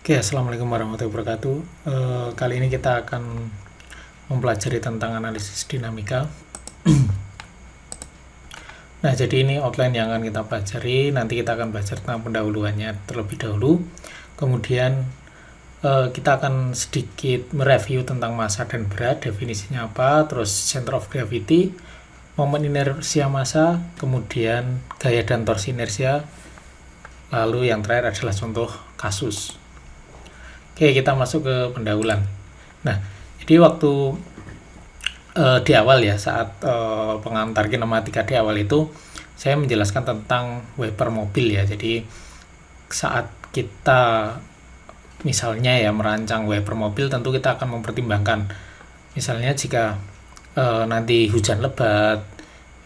Oke, assalamualaikum warahmatullahi wabarakatuh. Kali ini kita akan mempelajari tentang analisis dinamika. Nah, jadi ini outline yang akan kita pelajari. Nanti kita akan belajar tentang pendahuluannya terlebih dahulu. Kemudian kita akan sedikit mereview tentang massa dan berat, definisinya apa, terus center of gravity, momen inersia massa, kemudian gaya dan torsi inersia, lalu yang terakhir adalah contoh kasus. Oke, kita masuk ke pendahuluan. Nah, jadi waktu di awal ya, saat pengantar kinematika di awal itu, saya menjelaskan tentang wiper mobil ya. Jadi saat kita misalnya ya merancang wiper mobil, tentu kita akan mempertimbangkan misalnya jika nanti hujan lebat,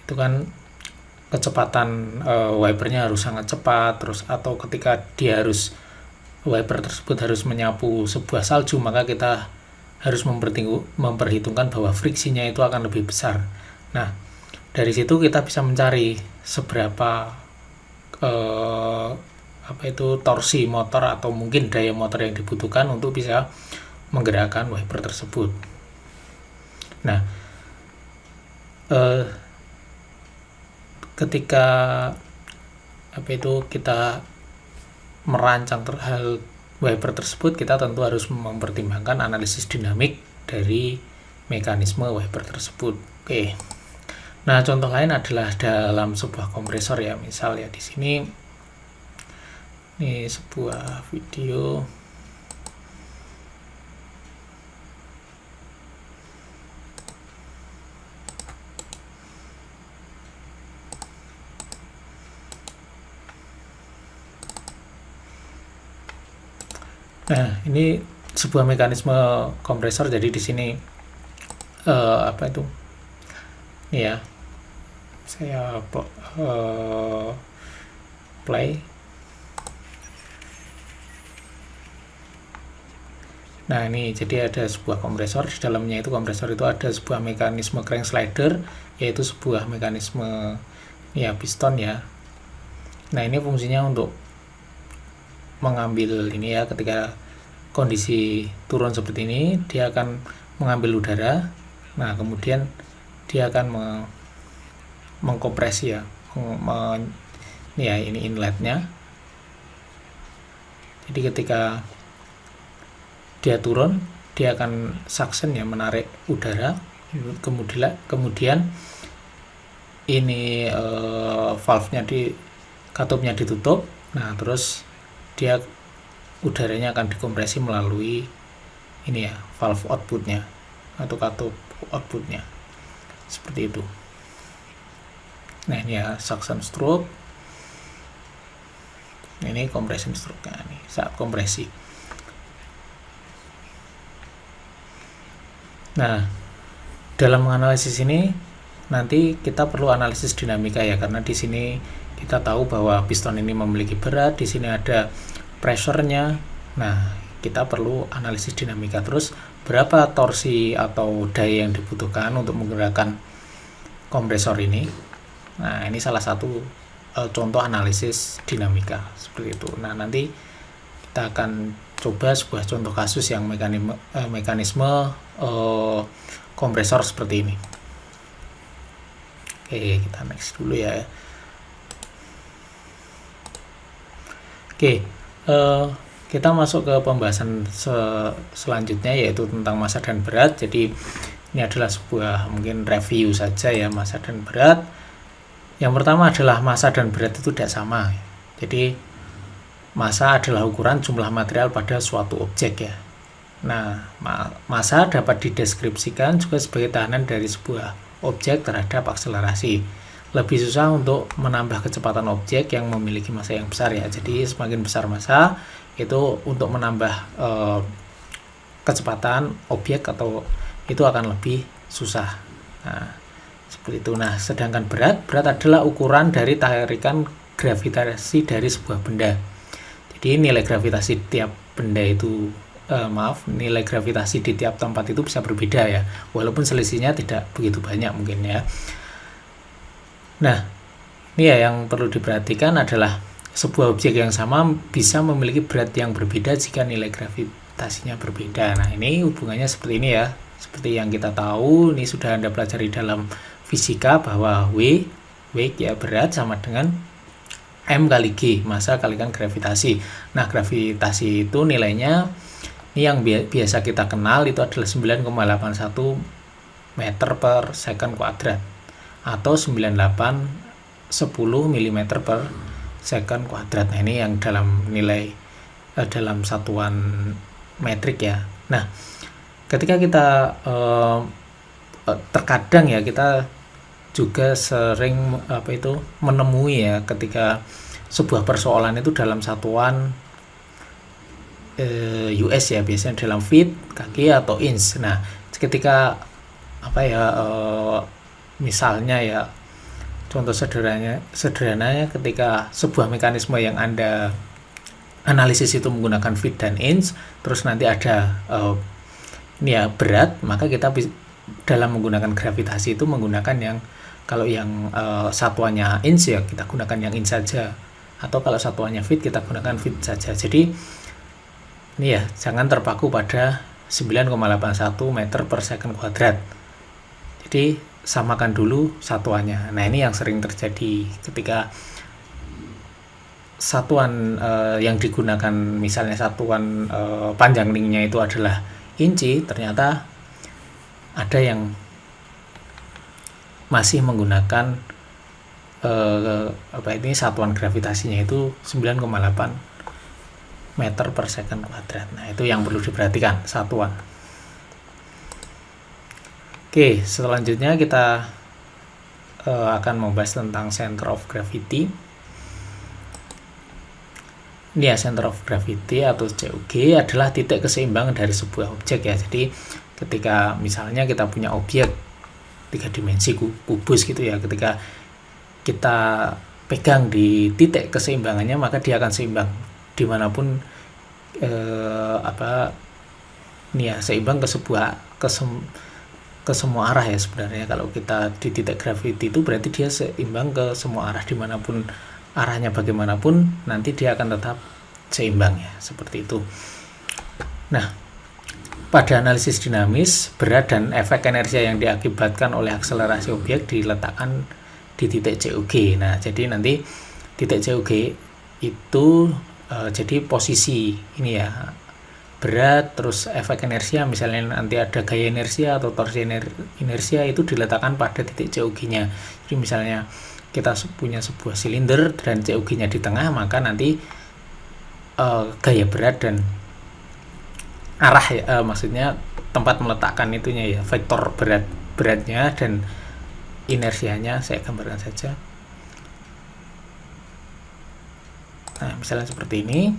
itu kan kecepatan wipernya harus sangat cepat, terus atau ketika dia wiper tersebut harus menyapu sebuah salju, maka kita harus memperhitungkan bahwa friksinya itu akan lebih besar. Nah, dari situ kita bisa mencari seberapa torsi motor atau mungkin daya motor yang dibutuhkan untuk bisa menggerakkan wiper tersebut. Nah, ketika kita merancang hal wiper tersebut, kita tentu harus mempertimbangkan analisis dinamik dari mekanisme wiper tersebut. Oke. Nah, contoh lain adalah dalam sebuah kompresor ya. Misal ya di sini ini sebuah video. Nah, ini sebuah mekanisme kompresor. Jadi di sini ini ya, saya play. Nah, ini jadi ada sebuah kompresor. Di dalamnya itu kompresor itu ada sebuah mekanisme crank slider, yaitu sebuah mekanisme ya piston ya. Nah, ini fungsinya untuk mengambil ini ya, ketika kondisi turun seperti ini, dia akan mengambil udara. Nah, kemudian dia akan mengkompresi ya, ini ya, ini inletnya. Jadi ketika dia turun, dia akan suction ya, menarik udara. Kemudian ini valve-nya katupnya ditutup. Nah, terus dia udaranya akan dikompresi melalui ini ya, valve outputnya atau katup outputnya, seperti itu. Nah, ini ya suction stroke, ini compression stroke nya nih saat kompresi. Nah, dalam menganalisis ini nanti kita perlu analisis dinamika ya, karena di sini kita tahu bahwa piston ini memiliki berat, di sini ada pressure-nya. Nah, kita perlu analisis dinamika. Terus berapa torsi atau daya yang dibutuhkan untuk menggerakkan kompresor ini. Nah, ini salah satu contoh analisis dinamika seperti itu. Nah, nanti kita akan coba sebuah contoh kasus yang mekanisme kompresor seperti ini. Oke, kita next dulu ya. Oke, kita masuk ke pembahasan selanjutnya, yaitu tentang massa dan berat. Jadi ini adalah sebuah mungkin review saja ya, massa dan berat. Yang pertama adalah massa dan berat itu tidak sama. Jadi massa adalah ukuran jumlah material pada suatu objek ya. Nah, massa dapat dideskripsikan juga sebagai tahanan dari sebuah objek terhadap akselerasi. Lebih susah untuk menambah kecepatan objek yang memiliki massa yang besar ya. Jadi semakin besar massa, itu untuk menambah kecepatan objek atau itu akan lebih susah. Nah, seperti itu. Nah, sedangkan berat adalah ukuran dari tarikan gravitasi dari sebuah benda. Jadi nilai gravitasi tiap benda itu nilai gravitasi di tiap tempat itu bisa berbeda ya, walaupun selisihnya tidak begitu banyak mungkin ya. Nah, ini ya yang perlu diperhatikan adalah sebuah objek yang sama bisa memiliki berat yang berbeda jika nilai gravitasinya berbeda. Nah, ini hubungannya seperti ini ya. Seperti yang kita tahu, ini sudah Anda pelajari dalam fisika bahwa weight ya berat sama dengan M kali G, massa kalikan gravitasi. Nah, gravitasi itu nilainya ini yang biasa kita kenal itu adalah 9,81 meter per second kuadrat atau 9810 mm per second kuadrat. Nah, ini yang dalam nilai dalam satuan metrik ya. Nah, ketika kita terkadang ya kita juga sering menemui ya ketika sebuah persoalan itu dalam satuan US ya, biasanya dalam feet, kaki atau inch. Nah, ketika misalnya ya contoh sederhananya ketika sebuah mekanisme yang Anda analisis itu menggunakan feet dan inch, terus nanti ada berat, maka kita dalam menggunakan gravitasi itu menggunakan yang kalau yang satuannya inch ya kita gunakan yang inch saja, atau kalau satuannya feet kita gunakan feet saja. Jadi ini ya jangan terpaku pada 9,81 meter per second kuadrat. Jadi samakan dulu satuannya. Nah, ini yang sering terjadi ketika satuan yang digunakan misalnya satuan panjang linknya itu adalah inci, ternyata ada yang masih menggunakan satuan gravitasinya itu 9,8 meter per second kuadrat. Nah, itu yang perlu diperhatikan satuan. Oke, selanjutnya kita akan membahas tentang center of gravity. Ini ya, center of gravity atau COG adalah titik keseimbangan dari sebuah objek ya. Jadi ketika misalnya kita punya objek 3 dimensi kubus gitu ya, ketika kita pegang di titik keseimbangannya maka dia akan seimbang dimanapun seimbang ke semua arah ya sebenarnya. Kalau kita di titik gravity itu berarti dia seimbang ke semua arah, dimanapun arahnya bagaimanapun nanti dia akan tetap seimbang ya, seperti itu. Nah, pada analisis dinamis, berat dan efek inersia yang diakibatkan oleh akselerasi objek diletakkan di titik COG. Nah, jadi nanti titik COG itu jadi posisi ini ya, berat terus efek inersia, misalnya nanti ada gaya inersia atau torsi inersia itu diletakkan pada titik COG-nya. Jadi misalnya kita punya sebuah silinder dan COG-nya di tengah, maka nanti gaya berat dan arah ya, maksudnya tempat meletakkan itunya ya, vektor beratnya dan inersianya saya gambarkan saja. Nah, misalnya seperti ini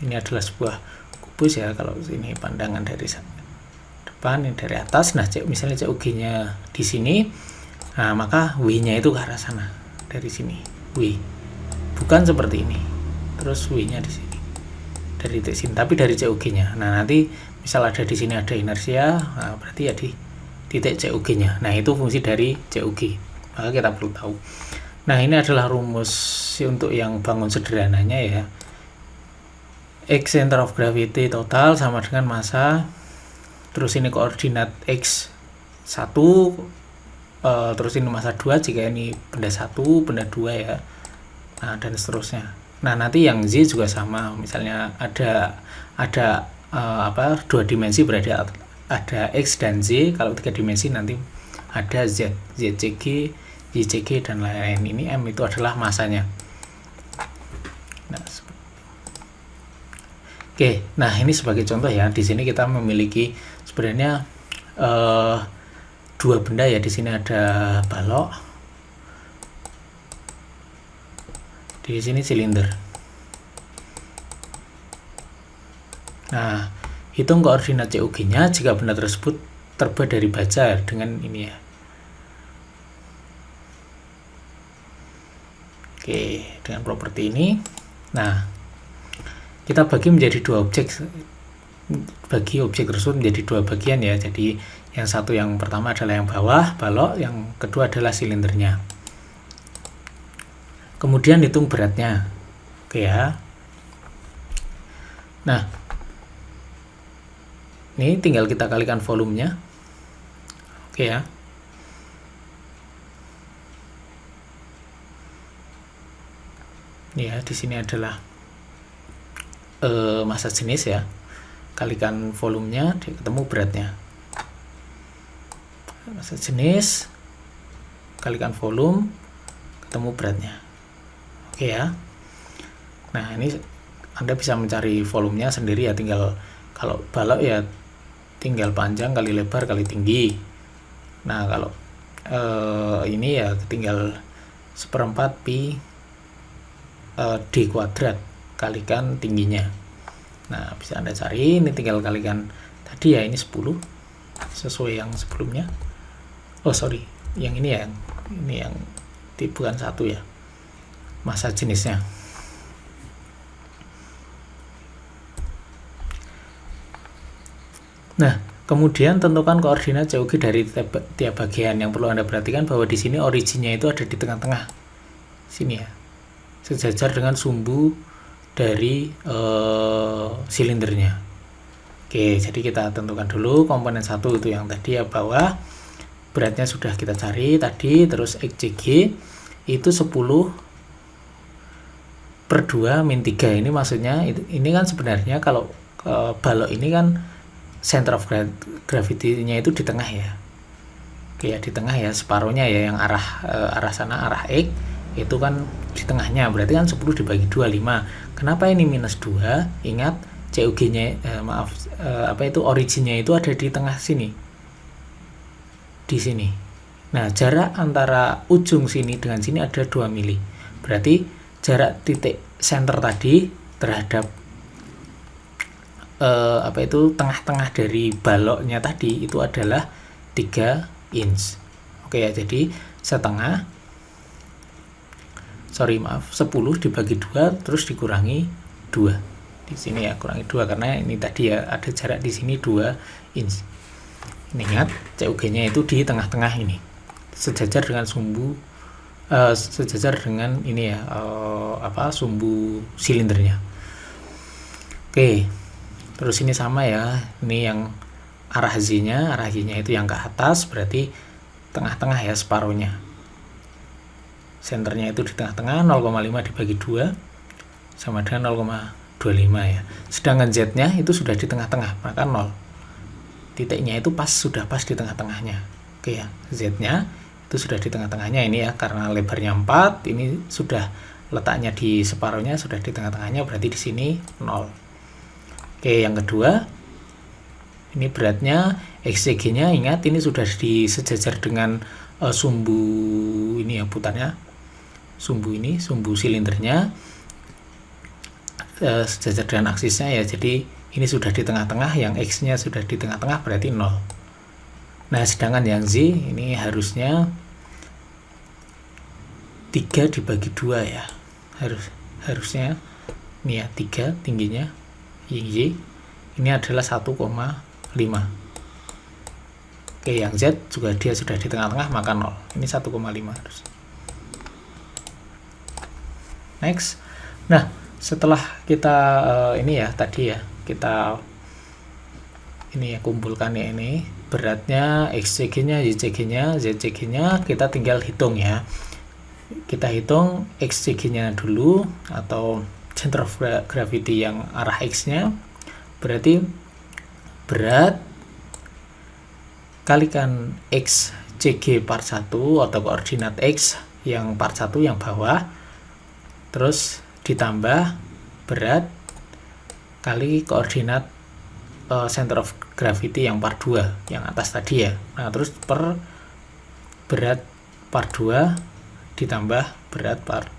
adalah sebuah kubus ya, kalau ini pandangan dari depan, ini dari atas. Nah, misalnya COG-nya di sini, nah maka W-nya itu ke arah sana dari sini, W, bukan seperti ini. Terus W-nya di sini dari titik sini, tapi dari COG-nya. Nah, nanti misal ada di sini ada inersia, nah berarti ya di titik COG-nya. Nah, itu fungsi dari COG. Maka kita perlu tahu. Nah, ini adalah rumus untuk yang bangun sederhananya ya. X center of gravity total sama dengan massa. Terus ini koordinat X1, terus ini massa 2 jika ini benda 1, benda 2 ya. Nah, dan seterusnya. Nah, nanti yang Z juga sama. Misalnya ada 2 dimensi berarti ada X dan Z. Kalau 3 dimensi nanti ada Z, ZCG, YCG dan lain-lain. Ini M itu adalah masanya. Nah, oke, nah ini sebagai contoh ya. Di sini kita memiliki sebenarnya 2 benda ya. Di sini ada balok, di sini silinder. Nah, hitung koordinat COG-nya jika benda tersebut terbuat dari baja dengan ini ya. Oke, dengan properti ini. Nah, kita bagi menjadi 2 objek. Bagi objek tersebut menjadi 2 bagian ya. Jadi yang satu, yang pertama adalah yang bawah, balok, yang kedua adalah silindernya. Kemudian hitung beratnya. Oke ya. Nah, ini tinggal kita kalikan volumenya. Oke ya. Ya, di sini adalah massa jenis ya. Kalikan volumenya, ketemu beratnya. Massa jenis, kalikan volume, ketemu beratnya. Oke ya. Nah, ini Anda bisa mencari volumenya sendiri ya, tinggal kalau balok ya tinggal panjang kali lebar kali tinggi. Nah, kalau ini ya tinggal 1/4 pi d kuadrat kalikan tingginya. Nah, bisa Anda cari, ini tinggal kalikan tadi ya, ini 10 sesuai yang sebelumnya. Oh sorry, yang ini ya, ini yang bukan 1 ya, massa jenisnya. Nah, kemudian tentukan koordinat COG dari tiap bagian. Yang perlu Anda perhatikan bahwa di sini originnya itu ada di tengah-tengah sini ya, sejajar dengan sumbu dari silindernya. Oke, jadi kita tentukan dulu komponen 1 itu yang tadi ya, bawah beratnya sudah kita cari tadi, terus XCG itu 10/2 min 3. Ini maksudnya ini kan sebenarnya kalau balok ini kan center of gravity-nya itu di tengah ya. Oke ya, di tengah ya, separuhnya ya, yang arah sana, arah X itu kan di tengahnya, berarti kan 10 dibagi 2, 5. Kenapa ini -2? Ingat COG-nya originnya itu ada di tengah sini, di sini. Nah, jarak antara ujung sini dengan sini ada 2 mili. Berarti jarak titik center tadi terhadap tengah-tengah dari baloknya tadi itu adalah 3 inch. Oke ya, jadi 10 dibagi 2 terus dikurangi 2. Di sini ya, kurangi 2 karena ini tadi ya ada jarak di sini 2 inch. Ingat, COG-nya itu di tengah-tengah ini. Sejajar dengan ini ya, sumbu silindernya. Oke. Terus ini sama ya. Ini yang arah Z-nya itu yang ke atas, berarti tengah-tengah ya, separuhnya. Senternya itu di tengah-tengah, 0,5 dibagi 2 sama dengan 0,25 ya. Sedangkan Z-nya itu sudah di tengah-tengah, maka 0. Titiknya itu sudah pas di tengah-tengahnya. Oke ya, Z-nya itu sudah di tengah-tengahnya ini ya, karena lebarnya 4, ini sudah letaknya di separuhnya, sudah di tengah-tengahnya, berarti di sini 0. Oke, yang kedua, ini beratnya, XCG-nya ingat ini sudah disejajar dengan sumbu ini ya, putarnya, sumbu silindernya sejajar dengan aksisnya ya, jadi ini sudah di tengah-tengah, yang X-nya sudah di tengah-tengah, berarti 0. Nah, sedangkan yang Z ini harusnya 3 dibagi 2 ya, harusnya ini ya, 3 tingginya, Y ini adalah 1,5. Oke, yang Z juga dia sudah di tengah-tengah, maka 0. Ini 1,5 harus. Next. Nah, setelah kita ini ya tadi ya, kita ini ya kumpulkan ya, ini beratnya, XCG-nya, YCG-nya, ZCG-nya, kita tinggal hitung ya. Kita hitung XCG-nya dulu, atau center of gravity yang arah X-nya, berarti berat kalikan XCG part 1 atau koordinat X yang part 1 yang bawah, terus ditambah berat kali koordinat center of gravity yang part 2 yang atas tadi ya. Nah, terus per berat part 2 ditambah berat part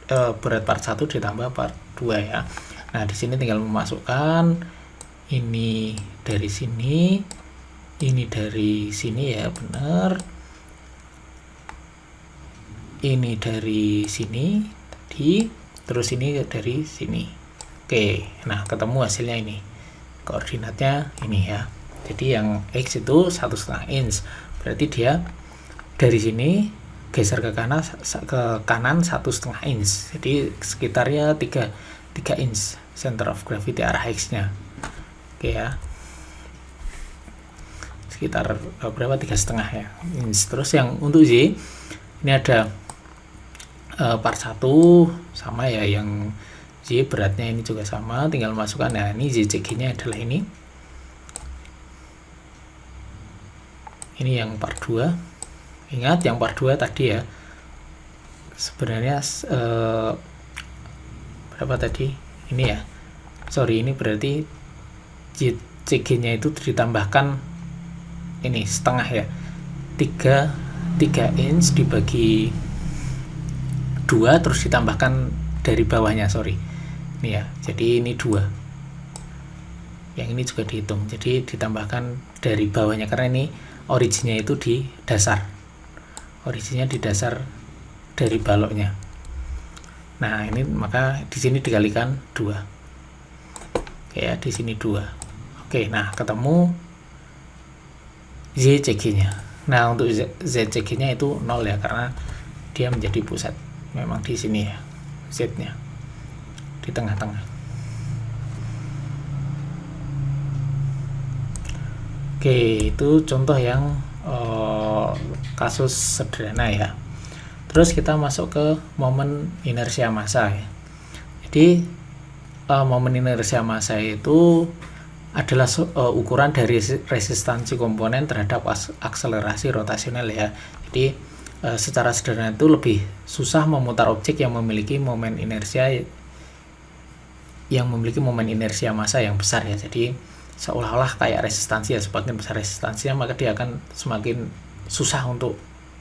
1 ditambah part 2 ya. Nah, di sini tinggal memasukkan ini dari sini, ini dari sini ya, benar. Ini dari sini tadi, terus ini dari sini. Oke, nah ketemu hasilnya ini. Koordinatnya ini ya. Jadi yang X itu 1,5 inch. Berarti dia dari sini geser ke kanan 1,5 inch, jadi sekitarnya 3 inch center of gravity arah X-nya. Oke ya, sekitar berapa, 3,5 ya inch. Terus yang untuk Y ini ada part 1 sama ya, yang Y beratnya ini juga sama, tinggal masukkan. Nah ini YCG nya adalah ini yang part 2. Ingat yang part 2 tadi ya, sebenarnya berapa tadi ini ya, sorry, ini berarti CG nya itu ditambahkan ini setengah ya, 3 inch dibagi 2 terus ditambahkan dari bawahnya, sorry ini ya, jadi ini 2, yang ini juga dihitung, jadi ditambahkan dari bawahnya karena ini originnya itu di dasar, originnya di dasar dari baloknya. Nah ini maka di sini dikalikan 2. Oke ya, di sini 2. Oke, nah ketemu YCG nya. Nah untuk ZCG nya itu 0 ya, karena dia menjadi pusat memang di sini ya, Z nya di tengah-tengah. Oke, itu contoh yang kasus sederhana ya. Terus kita masuk ke momen inersia massa ya. Jadi momen inersia massa itu adalah ukuran dari resistansi komponen terhadap akselerasi rotasional ya. Jadi secara sederhana itu lebih susah memutar objek yang memiliki momen inersia massa yang besar ya. Jadi seolah-olah kayak resistansi ya, semakin besar resistansinya maka dia akan semakin susah untuk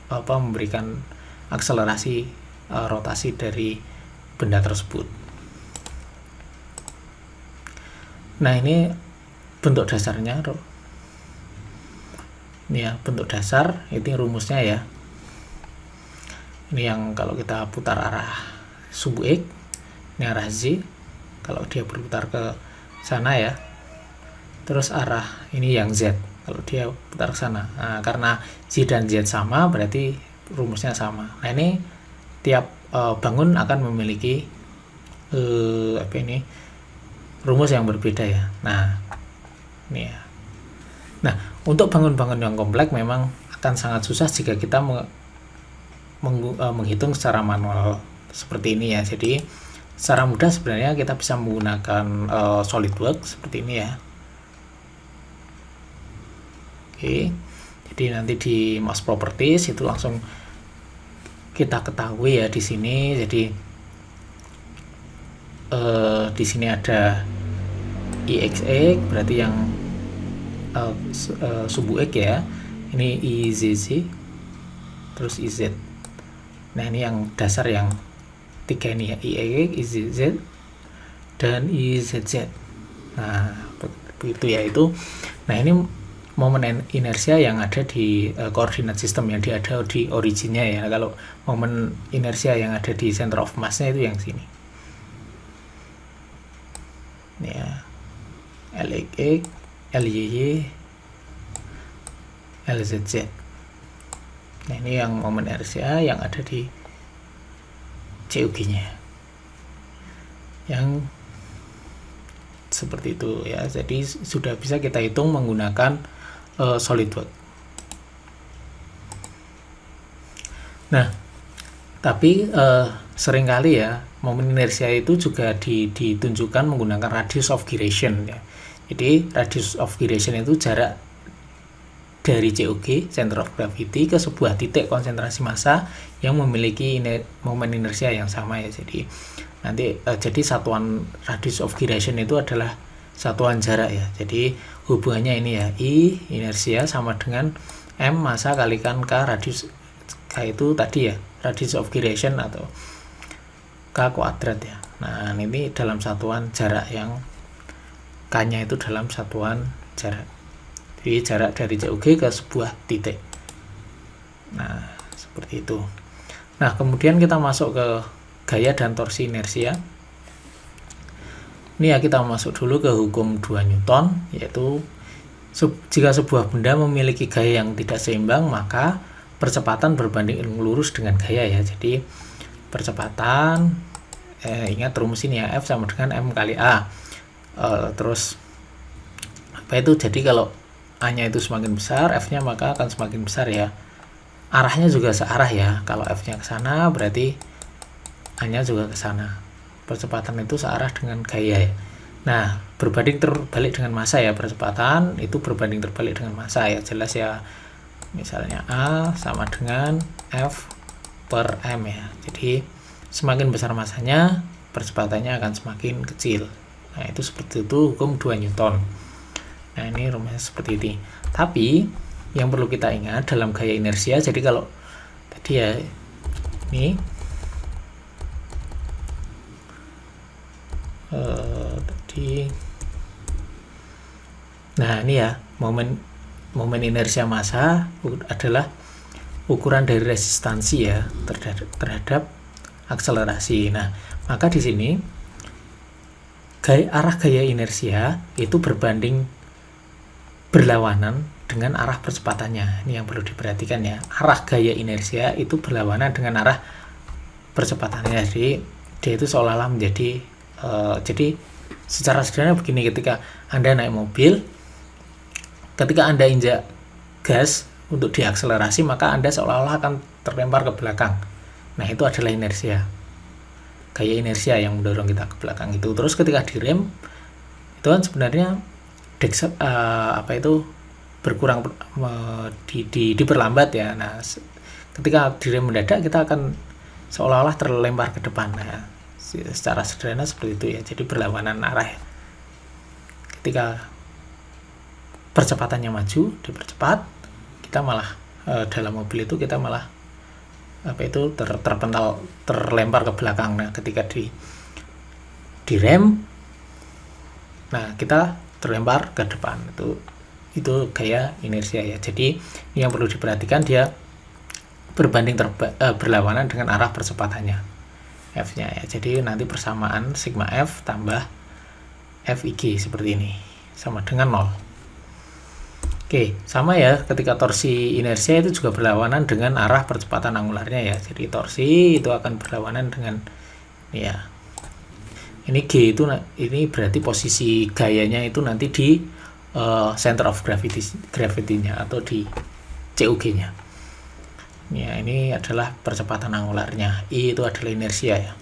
memberikan akselerasi rotasi dari benda tersebut. Nah ini bentuk dasarnya, ini ya bentuk dasar, ini rumusnya ya. Ini yang kalau kita putar arah sumbu X, ini arah Z, kalau dia berputar ke sana ya. Terus arah ini yang Z, kalau dia putar ke sana. Nah, karena Z dan Z sama berarti rumusnya sama. Nah ini tiap bangun akan memiliki rumus yang berbeda ya. Nah ini ya. Nah untuk bangun-bangun yang kompleks memang akan sangat susah jika kita menghitung secara manual seperti ini ya. Jadi secara mudah sebenarnya kita bisa menggunakan SolidWorks seperti ini ya. Oke, jadi nanti di Mouse Properties itu langsung kita ketahui ya di sini. Jadi di sini ada IXX berarti yang sumbu X ya. Ini IZZ terus IZ. Nah ini yang dasar yang 3 ini ya, IXX, IZZ dan IZZ. Nah begitu ya itu. Nah ini momen inersia yang ada di koordinat sistem yang ada di originnya ya. Kalau momen inersia yang ada di center of mass-nya itu yang sini. Ini ya. LXX, LYY, LZZ. Nah, ini yang momen inersia yang ada di CUG-nya. Yang seperti itu ya. Jadi sudah bisa kita hitung menggunakan SolidWorks. Nah, tapi seringkali ya momen inersia itu juga ditunjukkan menggunakan radius of gyration ya. Jadi radius of gyration itu jarak dari COG center of gravity ke sebuah titik konsentrasi massa yang memiliki momen inersia yang sama ya. Jadi nanti jadi satuan radius of gyration itu adalah satuan jarak ya. Jadi hubungannya ini ya, I inersia sama dengan M massa kalikan K radius, K itu tadi ya radius of gyration atau K kuadrat ya. Nah ini dalam satuan jarak, yang K nya itu dalam satuan jarak. Jadi jarak dari COG ke sebuah titik. Nah seperti itu. Nah kemudian kita masuk ke gaya dan torsi inersia. Ini ya kita masuk dulu ke hukum 2 Newton, yaitu jika sebuah benda memiliki gaya yang tidak seimbang, maka percepatan berbanding lurus dengan gaya ya. Jadi percepatan, ingat rumus ini ya, F sama dengan M kali A. Terus apa itu, jadi kalau A nya itu semakin besar, F nya maka akan semakin besar ya. Arahnya juga searah ya, kalau F nya ke sana berarti A nya juga ke sana. Percepatan itu searah dengan gaya ya. Nah, berbanding terbalik dengan massa ya, percepatan itu berbanding terbalik dengan massa ya, jelas ya. Misalnya A sama dengan F per M ya. Jadi semakin besar massanya, percepatannya akan semakin kecil. Nah, itu seperti itu hukum 2 Newton. Nah, ini rumusnya seperti ini. Tapi yang perlu kita ingat dalam gaya inersia, jadi kalau tadi ya ini nah ini ya, momen inersia massa adalah ukuran dari resistansi ya terhadap akselerasi. Nah, maka di sini arah gaya inersia itu berlawanan dengan arah percepatannya. Ini yang perlu diperhatikan ya. Arah gaya inersia itu berlawanan dengan arah percepatannya. Jadi dia itu seolah-olah menjadi jadi secara sederhana begini, ketika Anda naik mobil, ketika Anda injak gas untuk diakselerasi, maka Anda seolah-olah akan terlempar ke belakang. Nah, itu adalah inersia. Gaya inersia yang mendorong kita ke belakang itu. Terus ketika direm, itu kan sebenarnya berkurang, diperlambat ya. Nah, ketika direm mendadak, kita akan seolah-olah terlempar ke depan. Nah, secara sederhana seperti itu ya. Jadi berlawanan arah ya. Ketika percepatannya maju, dipercepat, kita malah dalam mobil itu kita malah terpental, terlempar ke belakang. Nah, ketika direm, nah kita terlempar ke depan. Itu gaya inersia ya. Jadi ini yang perlu diperhatikan, dia berlawanan dengan arah percepatannya, F nya ya. Jadi nanti persamaan sigma F tambah FIG seperti ini sama dengan 0. Oke, sama ya, ketika torsi inersia itu juga berlawanan dengan arah percepatan angularnya ya. Jadi torsi itu akan berlawanan dengan ya. Ini G itu, ini berarti posisi gayanya itu nanti di center of gravity-nya atau di CUG-nya. Ya, ini adalah percepatan angularnya. I itu adalah inersia ya.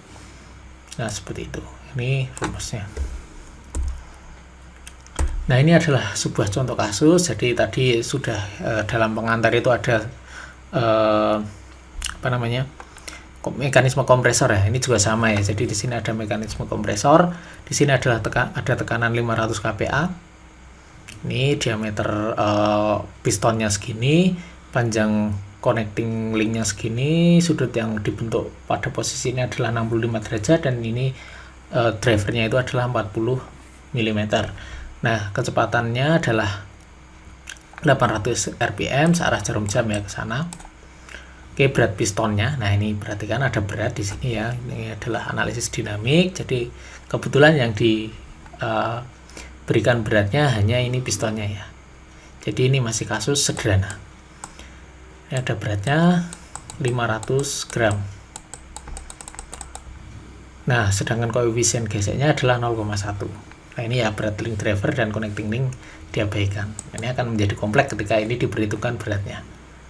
Nah, seperti itu. Ini rumusnya. Nah, ini adalah sebuah contoh kasus. Jadi tadi sudah dalam pengantar itu ada mekanisme kompresor ya. Ini juga sama ya. Jadi di sini ada mekanisme kompresor. Di sini adalah ada tekanan 500 kPa. Ini diameter pistonnya segini, panjang connecting linknya segini, sudut yang dibentuk pada posisi ini adalah 65 derajat, dan ini drivernya itu adalah 40 mm. Nah, kecepatannya adalah 800 rpm searah jarum jam ya ke sana. Oke, berat pistonnya. Nah, ini perhatikan ada berat di sini ya. Ini adalah analisis dinamik. Jadi kebetulan yang diberikan beratnya hanya ini pistonnya ya. Jadi ini masih kasus sederhana. Ini ada beratnya 500 gram. Nah, sedangkan koefisien geseknya adalah 0,1. Nah, ini ya berat link driver dan connecting link diabaikan. Ini akan menjadi kompleks ketika ini diperhitungkan beratnya.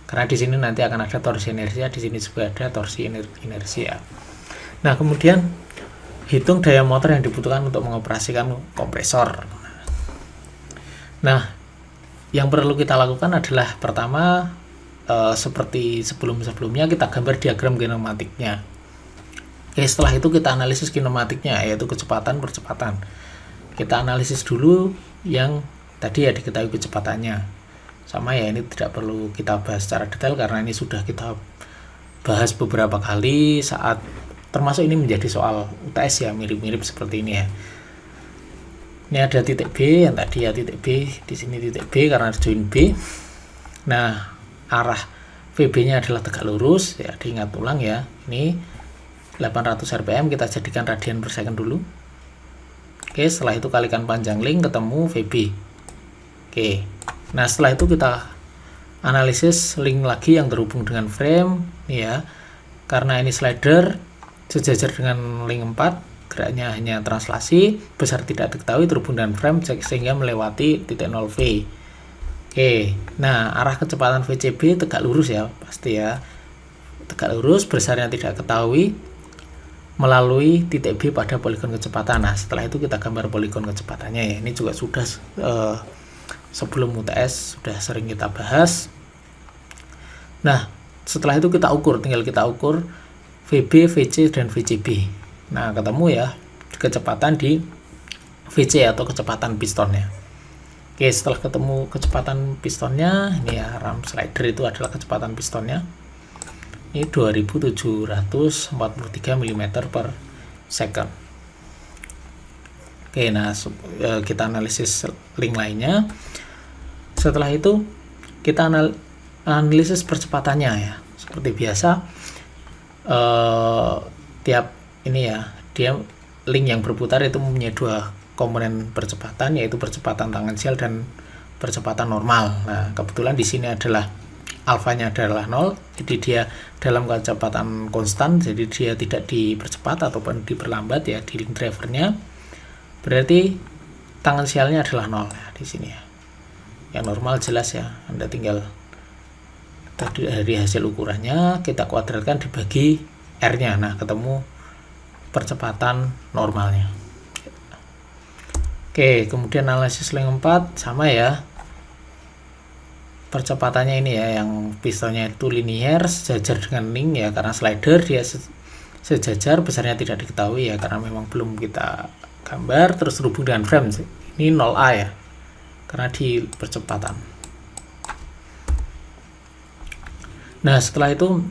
Karena di sini nanti akan ada torsi inersia, di sini juga ada torsi inersia. Nah, kemudian hitung daya motor yang dibutuhkan untuk mengoperasikan kompresor. Nah, yang perlu kita lakukan adalah pertama, seperti sebelumnya kita gambar diagram kinematiknya. Oke, setelah itu kita analisis kinematiknya, yaitu kecepatan, percepatan. Kita analisis dulu yang tadi ya diketahui kecepatannya. Sama ya, ini tidak perlu kita bahas secara detail karena ini sudah kita bahas beberapa kali saat, termasuk ini menjadi soal UTS ya, mirip-mirip seperti ini ya. Ini ada titik B yang tadi ya, titik B, di sini titik B karena ada join B. Nah, arah VB-nya adalah tegak lurus ya, diingat ulang ya. Ini 800 rpm kita jadikan radian per second dulu. Oke, setelah itu kalikan panjang link ketemu VB. Oke. Nah, setelah itu kita analisis link lagi yang terhubung dengan frame ya. Karena ini slider sejajar dengan link 4, geraknya hanya translasi, besar tidak diketahui, terhubung dengan frame sehingga melewati titik 0V. Oke, nah arah kecepatan VCB tegak lurus ya, pasti ya. Tegak lurus, besarnya tidak ketahui, melalui titik B pada poligon kecepatan. Nah, setelah itu kita gambar poligon kecepatannya ya. Ini juga sudah sebelum UTS sudah sering kita bahas. Nah, setelah itu kita ukur, tinggal kita ukur VB, VC, dan VCB. Nah, ketemu ya kecepatan di VC atau kecepatan pistonnya. Oke, setelah ketemu kecepatan pistonnya, ini ya ram slider itu adalah kecepatan pistonnya. Ini 2743 mm per second. Oke, nah kita analisis link lainnya. Setelah itu kita analisis percepatannya ya. Seperti biasa, tiap ini ya, dia link yang berputar itu mempunyai dua komponen percepatan, yaitu percepatan tangensial dan percepatan normal. Nah, kebetulan di sini adalah alfanya adalah 0, jadi dia dalam kecepatan konstan, jadi dia tidak dipercepat ataupun diperlambat ya di link drivernya. Berarti tangensialnya adalah 0 ya di sini ya. Yang normal jelas ya, Anda tinggal dari hasil ukurannya kita kuadratkan dibagi R-nya. Nah, ketemu percepatan normalnya. Oke, kemudian analisis link 4 sama ya. Percepatannya ini ya, yang pistonnya itu linier sejajar dengan link ya, karena slider dia sejajar, besarnya tidak diketahui ya karena memang belum kita gambar. Terus terhubung dengan frame, ini 0A ya karena di percepatan. Nah, setelah itu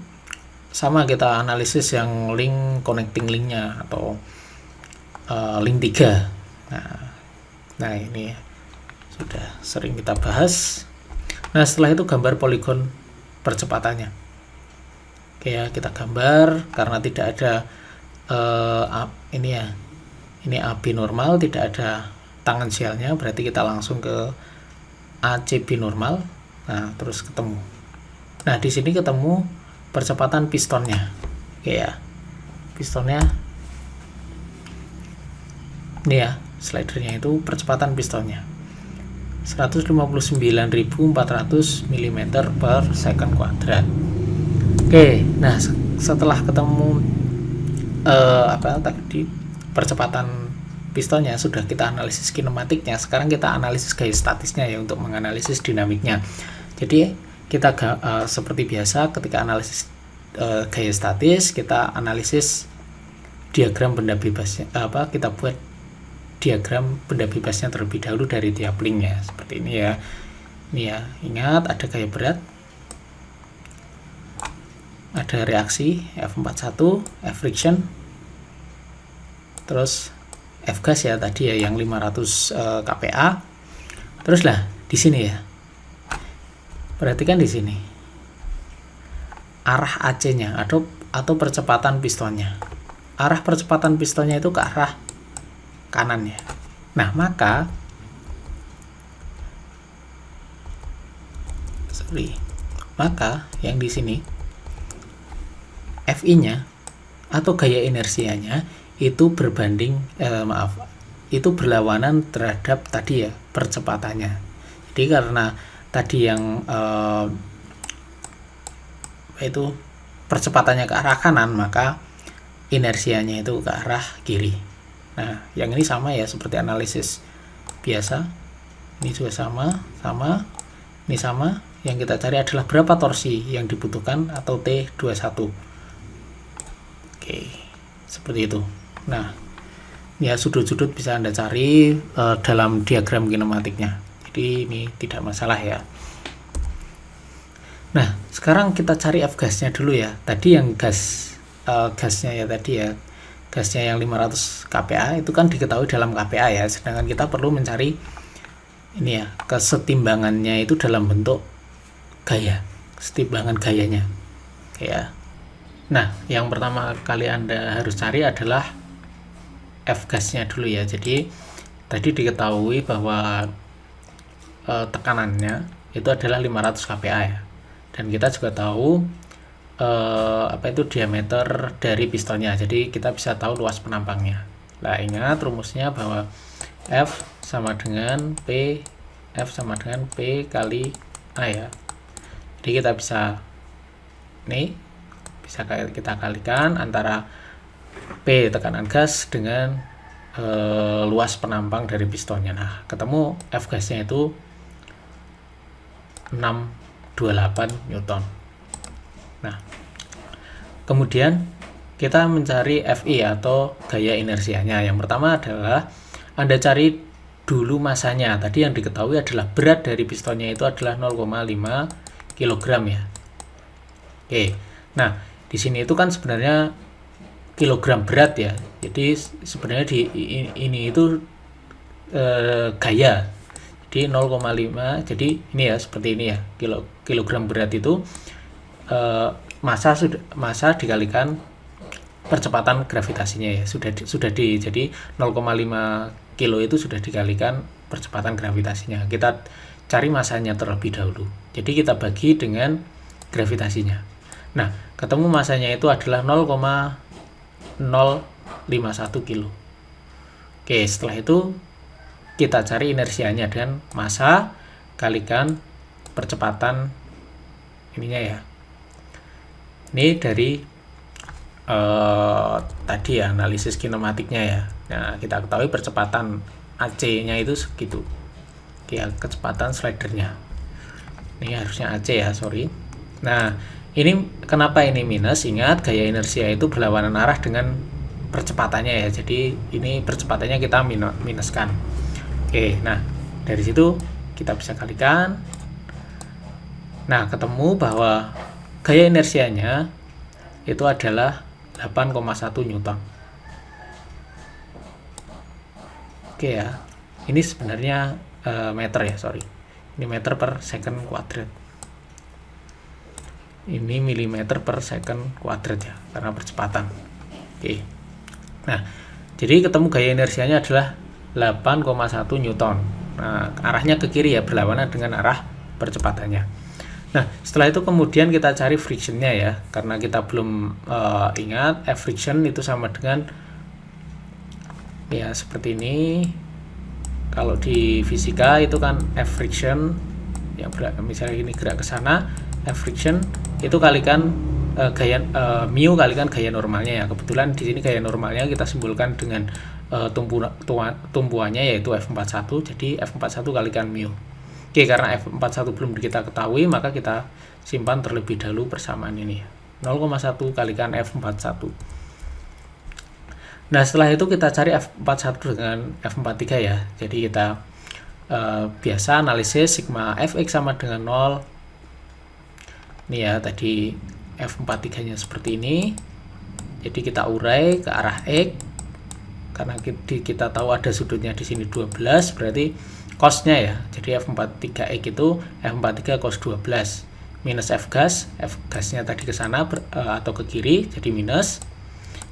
sama kita analisis yang link connecting linknya atau link 3. Nah ini sudah sering kita bahas. Nah, setelah itu gambar poligon percepatannya. Oke ya, kita gambar karena tidak ada ini ya, ini AB normal, tidak ada tangensialnya, berarti kita langsung ke ACB normal. Nah, terus ketemu. Nah, di sini ketemu percepatan pistonnya. Oke ya, pistonnya ini ya, slidernya itu percepatan pistonnya 159.400 mm per second kuadrat. Oke, nah setelah ketemu tadi percepatan pistonnya, sudah kita analisis kinematiknya. Sekarang kita analisis gaya statisnya ya untuk menganalisis dinamiknya. Jadi kita seperti biasa ketika analisis gaya statis, kita analisis diagram benda bebasnya, kita buat diagram benda bebasnya terlebih dahulu dari tiap linknya seperti ini ya. Ini ya, ingat ada gaya berat, ada reaksi F41, F friction, terus F gas ya tadi ya yang 500 kPa. Terus lah di sini ya, perhatikan di sini arah AC-nya atau percepatan pistonnya. Arah percepatan pistonnya itu ke arah kanan ya. Nah, maka yang di sini FI-nya atau gaya inersianya itu itu berlawanan terhadap tadi ya percepatannya. Jadi karena tadi yang itu percepatannya ke arah kanan, maka inersianya itu ke arah kiri. Nah, yang ini sama ya seperti analisis biasa. Ini juga sama, ini sama. Yang kita cari adalah berapa torsi yang dibutuhkan atau T21. Oke, seperti itu. Nah, ya sudut-sudut bisa Anda cari dalam diagram kinematiknya. Jadi ini tidak masalah ya. Nah, sekarang kita cari F gasnya dulu ya. Tadi yang gasnya ya tadi ya. Gasnya yang 500 kPa itu kan diketahui dalam kPa ya, sedangkan kita perlu mencari ini ya kesetimbangannya itu dalam bentuk gaya, kesetimbangan gayanya ya. Nah, yang pertama kali Anda harus cari adalah F gasnya dulu ya. Jadi tadi diketahui bahwa tekanannya itu adalah 500 kPa ya. dan kita juga tahu apa itu diameter dari pistonnya, jadi kita bisa tahu luas penampangnya. Nah, ingat rumusnya bahwa F sama dengan P kali A ya. Jadi kita bisa kita kalikan antara P tekanan gas dengan luas penampang dari pistonnya. Nah, ketemu F gasnya itu 628 Newton. Nah, kemudian kita mencari Fi atau gaya inersianya. Yang pertama adalah Anda cari dulu masanya. Tadi yang diketahui adalah berat dari pistonnya itu adalah 0,5 kg ya. Oke. Nah, di sini itu kan sebenarnya kilogram berat ya. Jadi sebenarnya ini itu gaya. Jadi 0,5. Jadi ini ya seperti ini ya. Kilogram berat itu masa dikalikan percepatan gravitasinya ya. Jadi 0,5 kilo itu sudah dikalikan percepatan gravitasinya. Kita cari masanya terlebih dahulu. Jadi kita bagi dengan gravitasinya. Nah, ketemu masanya itu adalah 0,051 kilo. Oke, setelah itu kita cari inersianya dan massa kalikan percepatan ininya ya. Ini dari tadi ya, analisis kinematiknya ya. Nah, kita ketahui percepatan AC-nya itu segitu. Oke, kecepatan slidernya. Ini harusnya AC ya, sorry. Nah, ini kenapa ini minus? Ingat, gaya inersia itu berlawanan arah dengan percepatannya ya. Jadi ini percepatannya kita minuskan. Oke, nah dari situ kita bisa kalikan. Nah, ketemu bahwa gaya inersianya itu adalah 8,1 Newton. Oke ya, ini sebenarnya meter ya, sorry. Ini meter per second kuadrat. Ini milimeter per second kuadrat ya, karena percepatan. Oke. Nah, jadi ketemu gaya inersianya adalah 8,1 Newton. Nah, arahnya ke kiri ya, berlawanan dengan arah percepatannya. Nah, setelah itu kemudian kita cari frictionnya ya, karena kita belum ingat F friction itu sama dengan ya seperti ini. Kalau di fisika itu kan F friction yang misalnya ini gerak ke sana, F friction itu kalikan gaya mu kalikan gaya normalnya ya. Kebetulan di sini gaya normalnya kita simbolkan dengan tumpuannya yaitu F41. Jadi F41 kalikan mu. Oke, karena F41 belum kita ketahui, maka kita simpan terlebih dahulu persamaan ini. 0,1 kalikan F41. Nah, setelah itu kita cari F41 dengan F43 ya. Jadi kita biasa analisis sigma Fx sama dengan 0. Ini ya, tadi F43 nya seperti ini. Jadi kita urai ke arah X. Karena kita tahu ada sudutnya di sini 12, berarti cos-nya ya. Jadi F43X itu F43 cos 12 minus F gasnya tadi ke sana atau ke kiri, jadi minus.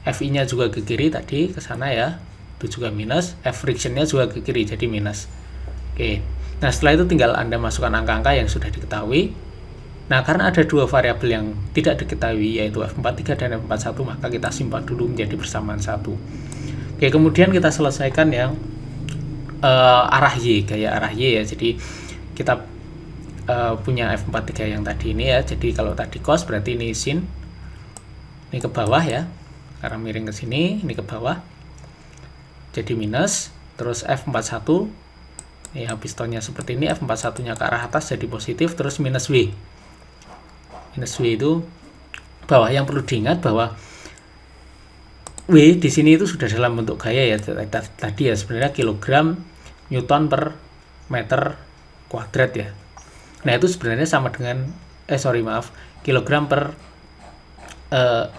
Fi-nya juga ke kiri tadi ke sana ya, itu juga minus. F friction-nya juga ke kiri, jadi minus. Oke. Nah, setelah itu tinggal Anda masukkan angka-angka yang sudah diketahui. Nah, karena ada dua variabel yang tidak diketahui yaitu F43 dan F41, maka kita simpan dulu menjadi persamaan 1. Oke, kemudian kita selesaikan yang arah Y, gaya arah Y ya. Jadi kita punya F43 yang tadi ini ya. Jadi kalau tadi cos berarti ini sin. Ini ke bawah ya. Karena miring ke sini, ini ke bawah. Jadi minus, terus F41 ya, pistonnya seperti ini, F41-nya ke arah atas jadi positif, terus minus W. Minus W itu bawah. Yang perlu diingat bahwa W di sini itu sudah dalam bentuk gaya ya, tadi ya, sebenarnya kilogram Newton per meter kuadrat ya. Nah, itu sebenarnya sama dengan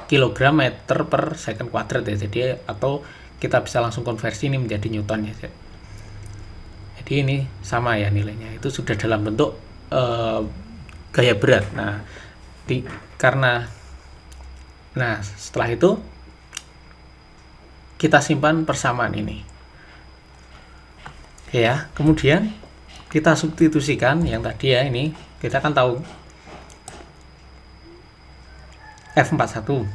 kilogram meter per second kuadrat ya. Jadi atau kita bisa langsung konversi ini menjadi Newton ya. Jadi ini sama ya nilainya, itu sudah dalam bentuk gaya berat. Nah, setelah itu kita simpan persamaan ini. Oke ya, kemudian kita substitusikan yang tadi ya, ini kita kan tahu F41.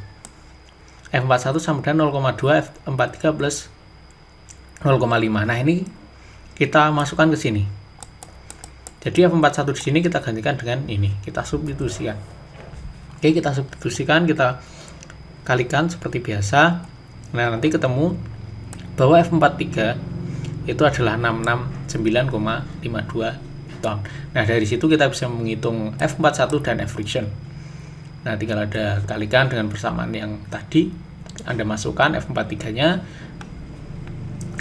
F41 sama dengan 0,2 F43 plus 0,5. Nah, ini kita masukkan ke sini. Jadi F41 di sini kita gantikan dengan ini. Kita substitusikan. Oke, kita substitusikan, kita kalikan seperti biasa. Nah, nanti ketemu bahwa F43 itu adalah 669,52 Newton. Nah, dari situ kita bisa menghitung F41 dan F friction. Nah, tinggal ada kalikan dengan persamaan yang tadi. Anda masukkan F43-nya,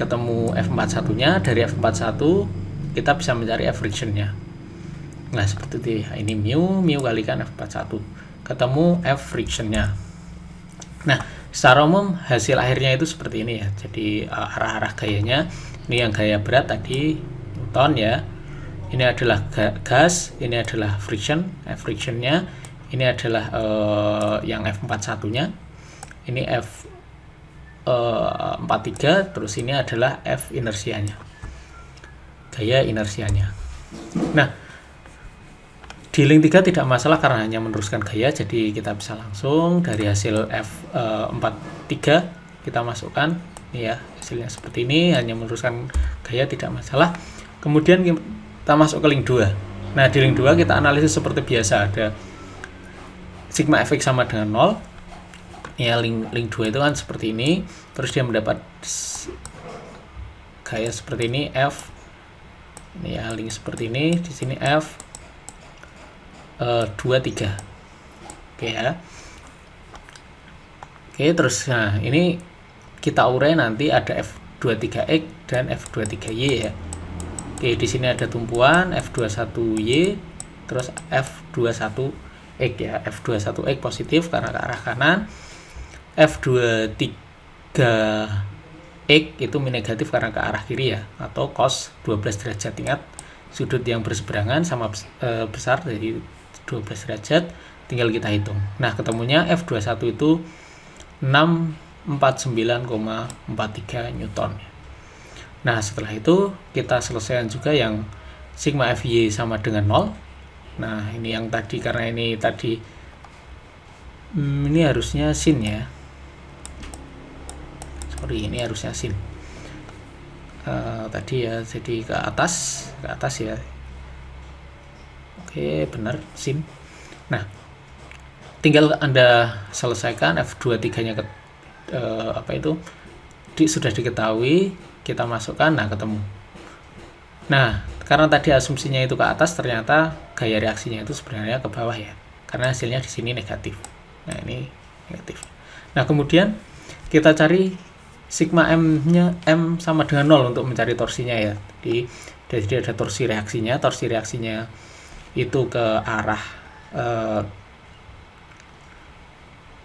ketemu F41-nya. Dari F41 kita bisa mencari F friction-nya. Nah, seperti itu. Ini mu kalikan F41. Ketemu F friction-nya. Nah, secara umum hasil akhirnya itu seperti ini ya. Jadi arah-arah gayanya, ini yang gaya berat tadi Newton ya. Ini adalah gas, ini adalah friction, F friction-nya. Ini adalah yang F41-nya. Ini F43, terus ini adalah F inersianya. Gaya inersianya. Nah, di link 3 tidak masalah karena hanya meneruskan gaya, jadi kita bisa langsung dari hasil F43 kita masukkan. Ini ya, hasilnya seperti ini, hanya meneruskan gaya, tidak masalah. Kemudian kita masuk ke link 2. Nah, di link 2 kita analisis seperti biasa, ada sigma fx sama dengan 0. Ya, link 2 itu kan seperti ini. Terus dia mendapat gaya seperti ini, F. Ini ya, link seperti ini, di sini F 23. Oke ya. Oke, terus nah ini kita urai nanti ada F23X dan F23Y ya. Oke, di sini ada tumpuan F21Y terus F21X ya. F21X positif karena ke arah kanan. F23X itu negatif karena ke arah kiri ya, atau cos 12 derajat. Ingat, sudut yang berseberangan sama besar, jadi 12 derajat, tinggal kita hitung. Nah, ketemunya F21 itu 649,43 Newton. Nah, setelah itu kita selesaikan juga yang sigma Fy sama dengan 0. Nah, ini yang tadi, karena ini tadi ini harusnya sin ya. Sorry, ini harusnya sin. Tadi ya, jadi ke atas ya. Oke, benar, sin. Nah, tinggal Anda selesaikan F23-nya sudah diketahui, kita masukkan, nah ketemu. Nah, karena tadi asumsinya itu ke atas, ternyata gaya reaksinya itu sebenarnya ke bawah ya. Karena hasilnya di sini negatif. Nah, ini negatif. Nah, kemudian kita cari sigma M-nya, M sama dengan 0 untuk mencari torsinya ya. Jadi ada torsi reaksinya itu ke arah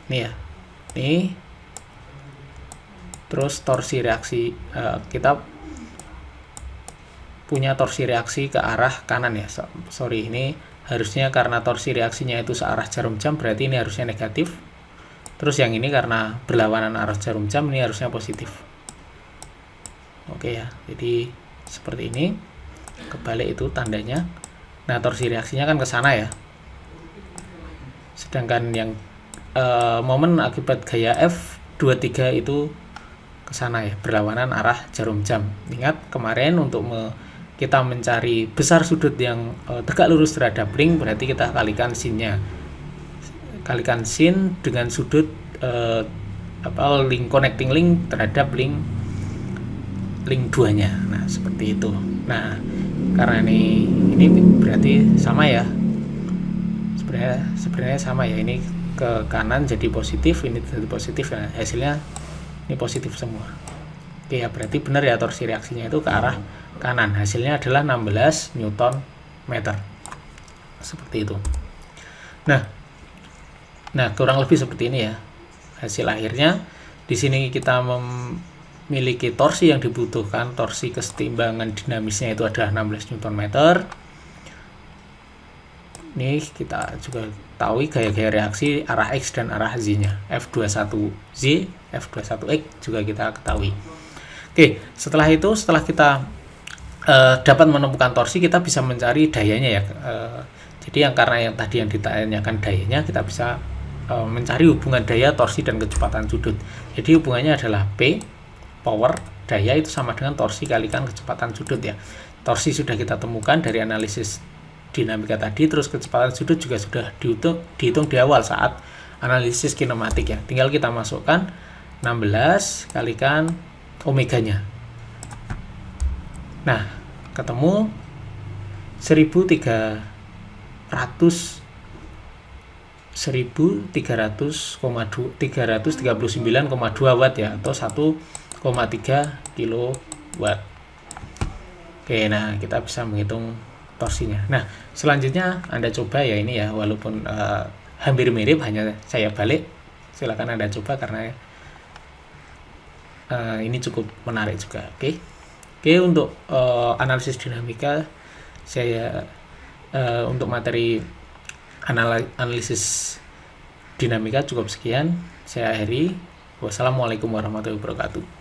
ini ya. Ini terus torsi reaksi kita punya torsi reaksi ke arah kanan ya. Sorry, ini harusnya karena torsi reaksinya itu searah jarum jam, berarti ini harusnya negatif. Terus yang ini karena berlawanan arah jarum jam, ini harusnya positif. Oke ya, jadi seperti ini. Kebalik itu tandanya. Nah, torsi reaksinya kan ke sana ya. Sedangkan yang momen akibat gaya F23 itu ke sana ya, berlawanan arah jarum jam. Ingat kemarin untuk kita mencari besar sudut yang tegak lurus terhadap link, berarti kita kalikan sinnya. Kalikan sin dengan sudut link connecting link terhadap link 2-nya. Nah, seperti itu. Nah, karena ini berarti sama ya. Sebenarnya sama ya. Ini ke kanan jadi positif, ini jadi positif. Nah, hasilnya ini positif semua. Oke ya, berarti benar ya, torsi reaksinya itu ke arah kanan. Hasilnya adalah 16 Newton meter. Seperti itu. Nah, kurang lebih seperti ini ya. Hasil akhirnya di sini kita memiliki torsi yang dibutuhkan, torsi kesetimbangan dinamisnya itu adalah 16 Newton meter. Ini kita juga tahu gaya-gaya reaksi arah X dan arah Z-nya. F21Z, F21X juga kita ketahui. Oke, setelah kita dapat menemukan torsi, kita bisa mencari dayanya ya. Jadi karena yang tadi yang ditanyakan dayanya, kita bisa mencari hubungan daya, torsi, dan kecepatan sudut. Jadi hubungannya adalah P, power, daya itu sama dengan torsi kalikan kecepatan sudut ya. Torsi sudah kita temukan dari analisis dinamika tadi, terus kecepatan sudut juga sudah dihitung di awal saat analisis kinematik ya. Tinggal kita masukkan 16 kalikan omeganya. Nah, ketemu 1339,2 watt ya, atau 1,3 kilowatt. Oke, nah kita bisa menghitung torsinya. Nah, selanjutnya Anda coba ya ini ya, walaupun hampir mirip, hanya saya balik. Silakan Anda coba karena ini cukup menarik juga. Oke, untuk analisis dinamika saya untuk materi analisis dinamika cukup sekian. Saya akhiri. Wassalamualaikum warahmatullahi wabarakatuh.